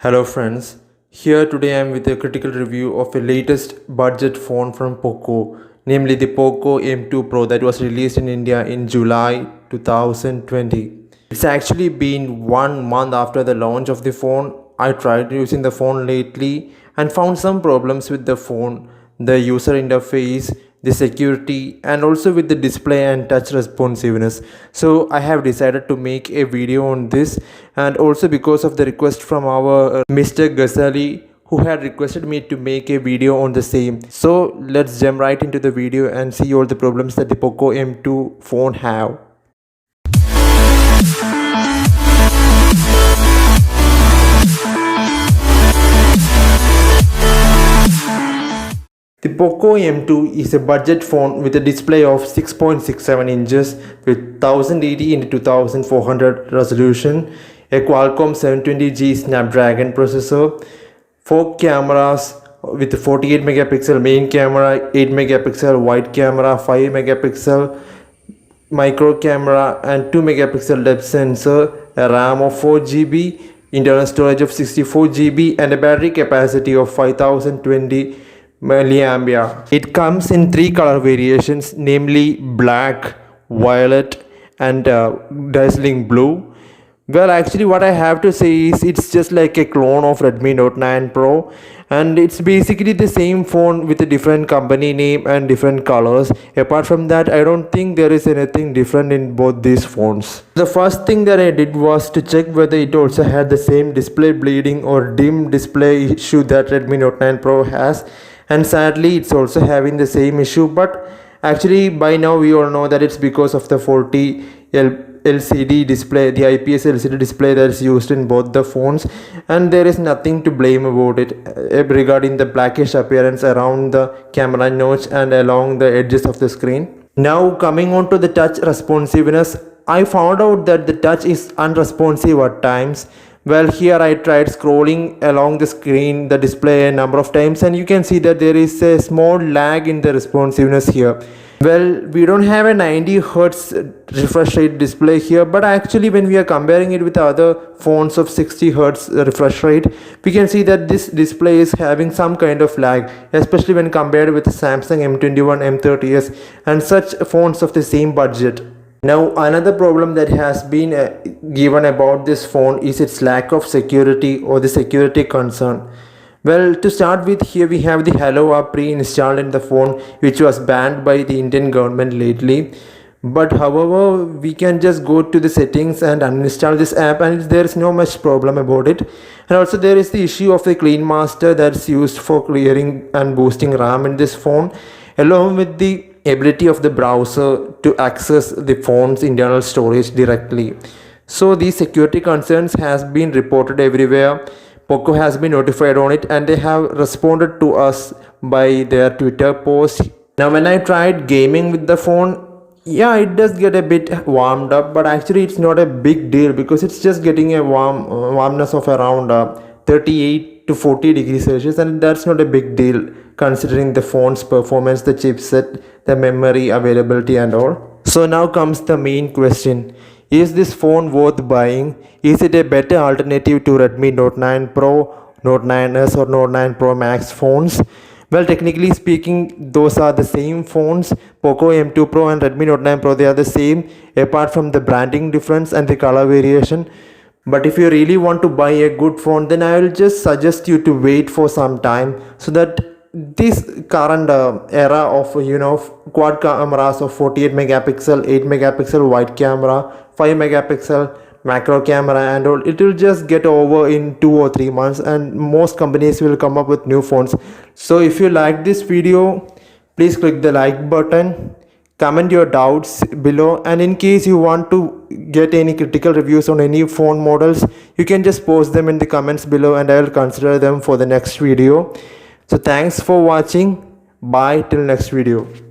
Hello friends, here today I am with a critical review of a latest budget phone from Poco, namely the Poco M2 Pro that was released in India in July 2020. It's actually been 1 month after the launch of the phone. I tried using the phone lately and found some problems with the phone, the user interface, the security, and also with the display and touch responsiveness. So I have decided to make a video on this, and also because of the request from our Mr. Ghazali, who had requested me to make a video on the same. So let's jump right into the video and see all the problems that the Poco M2 phone have. The Poco M2 is a budget phone with a display of 6.67 inches with 1080 x 2400 resolution, a Qualcomm 720G Snapdragon processor, 4 cameras with 48 megapixel main camera, 8 megapixel wide camera, 5 megapixel micro camera and 2 megapixel depth sensor, a RAM of 4 GB, internal storage of 64 GB and a battery capacity of 5020 milliampere. It comes in 3 color variations, namely black, violet and dazzling blue. Well, actually what I have to say is it's just like a clone of Redmi Note 9 Pro, and it's basically the same phone with a different company name and different colors. Apart from that, I don't think there is anything different in both these phones. The first thing that I did was to check whether it also had the same display bleeding or dim display issue that Redmi Note 9 Pro has, and sadly it's also having the same issue. But actually by now we all know that it's because of the faulty LCD display, the IPS LCD display that is used in both the phones, and there is nothing to blame about it regarding the blackish appearance around the camera notch and along the edges of the screen. Now coming on to the touch responsiveness, I found out that the touch is unresponsive at times. Well, here I tried scrolling along the screen, the display a number of times, and you can see that there is a small lag in the responsiveness here. Well, we don't have a 90 Hz refresh rate display here, but actually when we are comparing it with other phones of 60 Hz refresh rate, we can see that this display is having some kind of lag, especially when compared with the Samsung M21, M30s and such phones of the same budget. Now another problem that has been given about this phone is its lack of security or the security concern. Well, to start with, here we have the Helo app pre-installed in the phone, which was banned by the Indian government lately. But however, we can just go to the settings and uninstall this app, and there is no much problem about it. And also there is the issue of the Clean Master that's used for clearing and boosting RAM in this phone, along with the ability of the browser to access the phone's internal storage directly. So these security concerns has been reported everywhere. Poco has been notified on it, and they have responded to us by their Twitter post. Now when I tried gaming with the phone, yeah, it does get a bit warmed up, but actually it's not a big deal because it's just getting a warmness of around 38 to 40 degrees Celsius, and that's not a big deal considering the phone's performance, the chipset, the memory availability and all. So now comes the main question. Is this phone worth buying? Is it a better alternative to Redmi Note 9 Pro, Note 9s or Note 9 Pro Max phones? Well, technically speaking, those are the same phones. Poco M2 Pro and Redmi Note 9 Pro, they are the same apart from the branding difference and the color variation. But if you really want to buy a good phone, then I will just suggest you to wait for some time, so that this current era of quad cameras of 48 megapixel, 8 megapixel wide camera, 5 megapixel macro camera and all, it will just get over in 2 or 3 months, and most companies will come up with new phones. So if you like this video, please click the like button, comment your doubts below, and in case you want to get any critical reviews on any phone models, you can just post them in the comments below and I will consider them for the next video. So thanks for watching. Bye till next video.